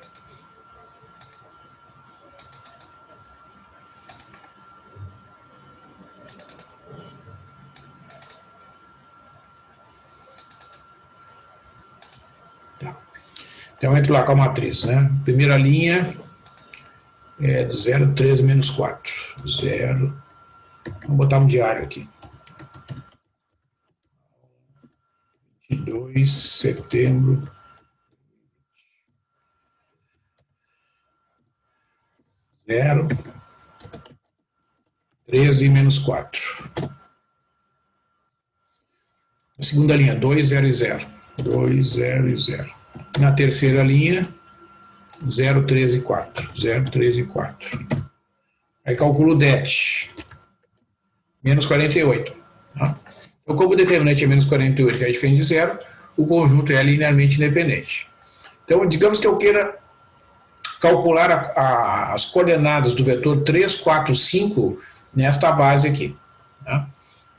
Tá. Então, eu entro lá com a matriz, né? Primeira linha é 0, 3, menos 4. 0. Vamos botar um diário aqui. 22 de setembro. 0. 13 menos 4. Na segunda linha, 2, 0 e 0. 2, 0 e 0. Na terceira linha, 0, 13 e 4. 0, 13 e 4. Aí calculo o det. Menos 48. Tá? Então, como o determinante é menos 48, que é diferente de 0, o conjunto é linearmente independente. Então, digamos que eu queira calcular as coordenadas do vetor 3, 4, 5 nesta base aqui. Tá?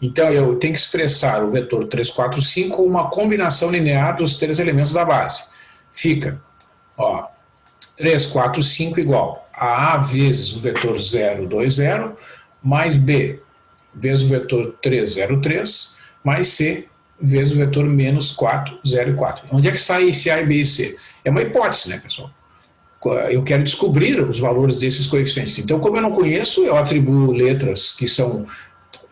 Então, eu tenho que expressar o vetor 3, 4, 5 com uma combinação linear dos três elementos da base. Fica, ó, 3, 4, 5 igual a A vezes o vetor 0, 2, 0, mais B vezes o vetor 3, 0, 3, mais C vezes o vetor menos 4, 0 e 4. Onde é que sai esse A, B e C? É uma hipótese, né, pessoal? Eu quero descobrir os valores desses coeficientes. Então, como eu não conheço, eu atribuo letras que são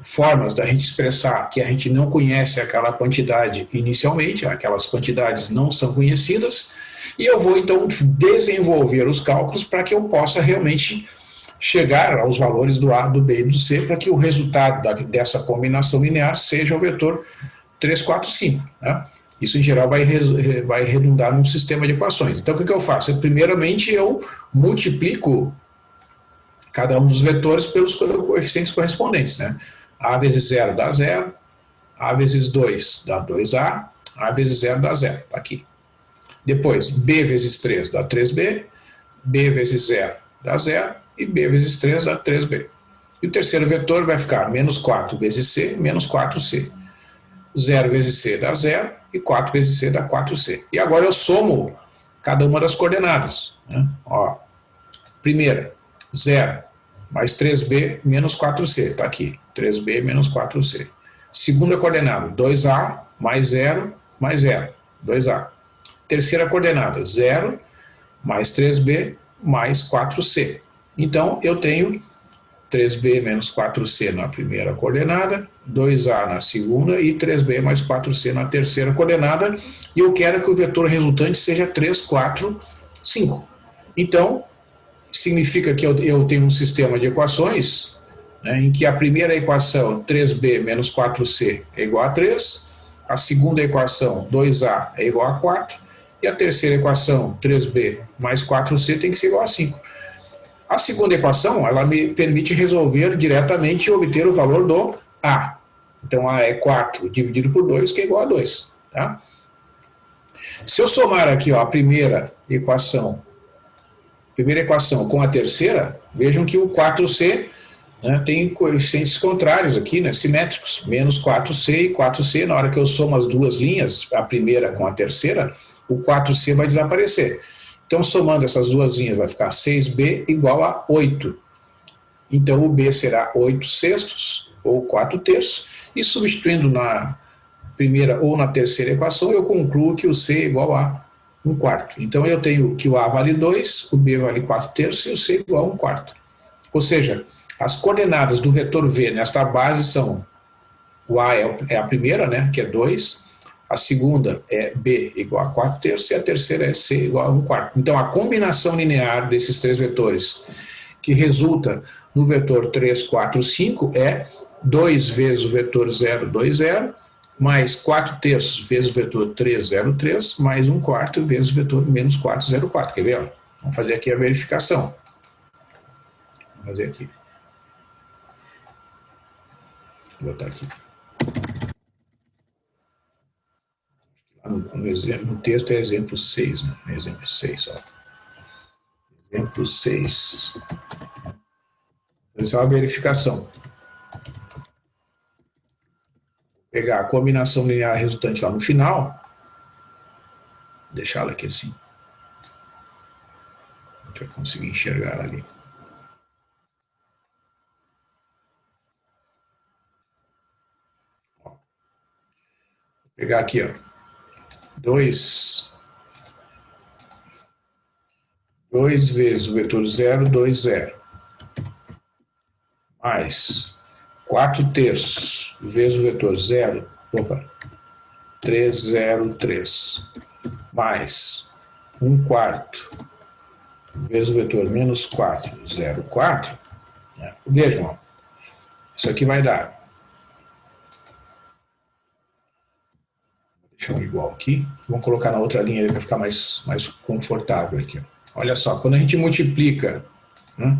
formas da gente expressar que a gente não conhece aquela quantidade inicialmente, aquelas quantidades não são conhecidas, e eu vou, então, desenvolver os cálculos para que eu possa realmente chegar aos valores do A, do B e do C, para que o resultado dessa combinação linear seja o vetor 3, 4, 5, né? Isso, em geral, vai redundar num sistema de equações. Então, o que eu faço? Primeiramente, eu multiplico cada um dos vetores pelos coeficientes correspondentes, né? A vezes 0 dá 0, A vezes 2 dá 2A, A vezes 0 dá 0, tá aqui. Depois, B vezes 3 dá 3B, B vezes 0 dá 0, e B vezes 3 dá 3B. E o terceiro vetor vai ficar menos 4 vezes C, menos 4C. 0 vezes C dá 0, e 4 vezes C dá 4C. E agora eu somo cada uma das coordenadas, né? Ó, Primeira, 0 mais 3b menos 4c, está aqui, 3b menos 4c. Segunda coordenada, 2a mais 0, 2a. Terceira coordenada, 0 mais 3b mais 4c. Então, eu tenho 3b menos 4c na primeira coordenada, 2a na segunda e 3b mais 4c na terceira coordenada. E eu quero que o vetor resultante seja 3, 4, 5. Então, significa que eu tenho um sistema de equações, né, em que a primeira equação, 3b menos 4c, é igual a 3, a segunda equação, 2a, é igual a 4, e a terceira equação, 3b mais 4c, tem que ser igual a 5. A segunda equação, ela me permite resolver diretamente e obter o valor do a. Então, a é 4 dividido por 2, que é igual a 2. Tá? Se eu somar aqui, ó, a primeira equação com a terceira, vejam que o 4c, né, tem coeficientes contrários aqui, né, simétricos, menos 4c e 4c. Na hora que eu somo as duas linhas, a primeira com a terceira, o 4c vai desaparecer. Então, somando essas duas linhas, vai ficar 6b igual a 8. Então, o b será 8 sextos, ou 4 terços, e substituindo na primeira ou na terceira equação, eu concluo que o c é igual a 1 quarto. Então, eu tenho que o a vale 2, o b vale 4 terços e o c igual a 1 quarto. Ou seja, as coordenadas do vetor v nesta base são: o a é a primeira, né, que é 2, a segunda é b igual a 4 terços e a terceira é c igual a 1 quarto. Então, a combinação linear desses três vetores, que resulta no vetor 3, 4, 5, é 2 vezes o vetor 0, 2, 0, mais 4 terços vezes o vetor 3, 0, 3, mais 1 quarto vezes o vetor menos 4, 0, 4. Quer ver? Vamos fazer aqui a verificação. Vamos fazer aqui. Vou botar aqui. No texto é exemplo 6, né? Exemplo 6, ó. Exemplo 6. Essa é uma verificação. Vou pegar a combinação linear resultante lá no final, deixá-la aqui assim. A gente vai conseguir enxergar ali. Vou pegar aqui, ó. 2 vezes o vetor 0, 2, 0. Mais 4 terços vezes o vetor 0, 3, 0, 3. Mais 1 quarto vezes o vetor menos 4, 0, 4. Vejam, ó, isso aqui vai dar. Vou deixar um igual aqui. Vamos colocar na outra linha para ficar mais confortável aqui. Ó. Olha só, quando a gente multiplica, né,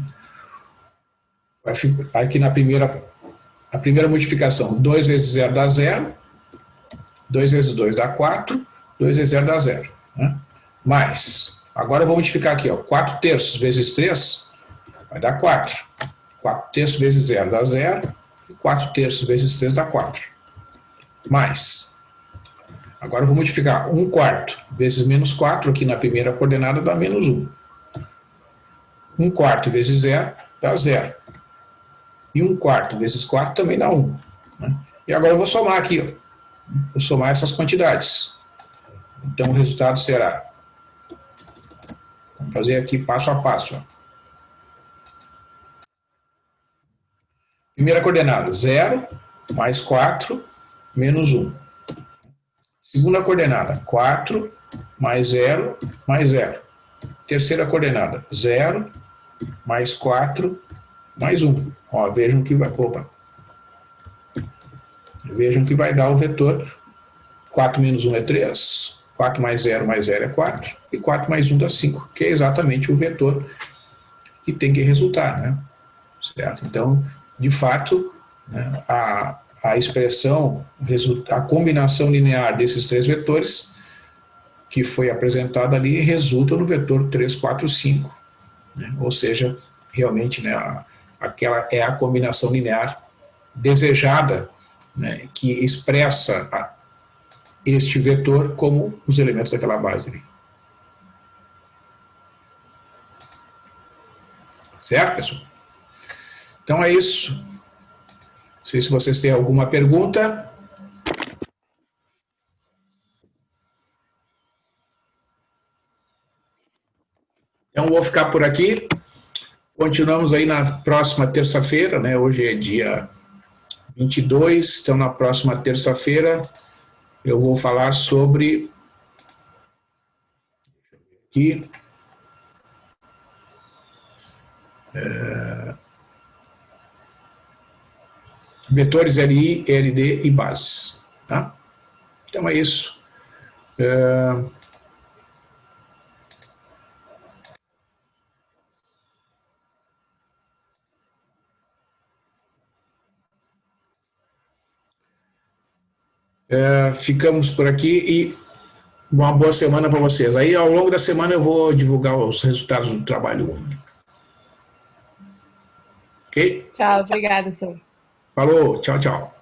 vai ficar aqui a primeira multiplicação, 2 vezes 0 dá 0, 2 vezes 2 dá 4, 2 vezes 0 dá 0. Né? Mais, agora eu vou multiplicar aqui, ó, 4 terços vezes 3 vai dar 4. 4 terços vezes 0 dá 0, e 4 terços vezes 3 dá 4. Mais, agora eu vou multiplicar 1 quarto vezes menos 4, aqui na primeira coordenada dá menos 1. 1 quarto vezes 0 dá 0. E 1 quarto vezes 4 também dá 1. Né? E agora eu vou somar aqui, ó. Vou somar essas quantidades. Então o resultado será, vamos fazer aqui passo a passo. Ó. Primeira coordenada, 0 mais 4 menos 1. Segunda coordenada, 4 mais 0 mais 0. Terceira coordenada, 0 mais 4 mais 1. Ó, vejam que vai dar o vetor 4 menos 1 é 3, 4 mais 0 é 4, e 4 mais 1 dá 5, que é exatamente o vetor que tem que resultar, né? Certo? Então, de fato, né, a expressão, a combinação linear desses três vetores que foi apresentada ali resulta no vetor 3, 4, 5. Né? Ou seja, realmente, né, aquela é a combinação linear desejada, né, que expressa este vetor como os elementos daquela base. Certo, pessoal? Então é isso. Não sei se vocês têm alguma pergunta. Então vou ficar por aqui. Continuamos aí na próxima terça-feira, né? Hoje é dia 22, então na próxima terça-feira eu vou falar sobre aqui, vetores LI, LD e bases, tá? Então é isso. Ficamos por aqui e uma boa semana para vocês. Aí ao longo da semana eu vou divulgar os resultados do trabalho. Ok? Tchau, obrigada, senhor. Falou, tchau, tchau.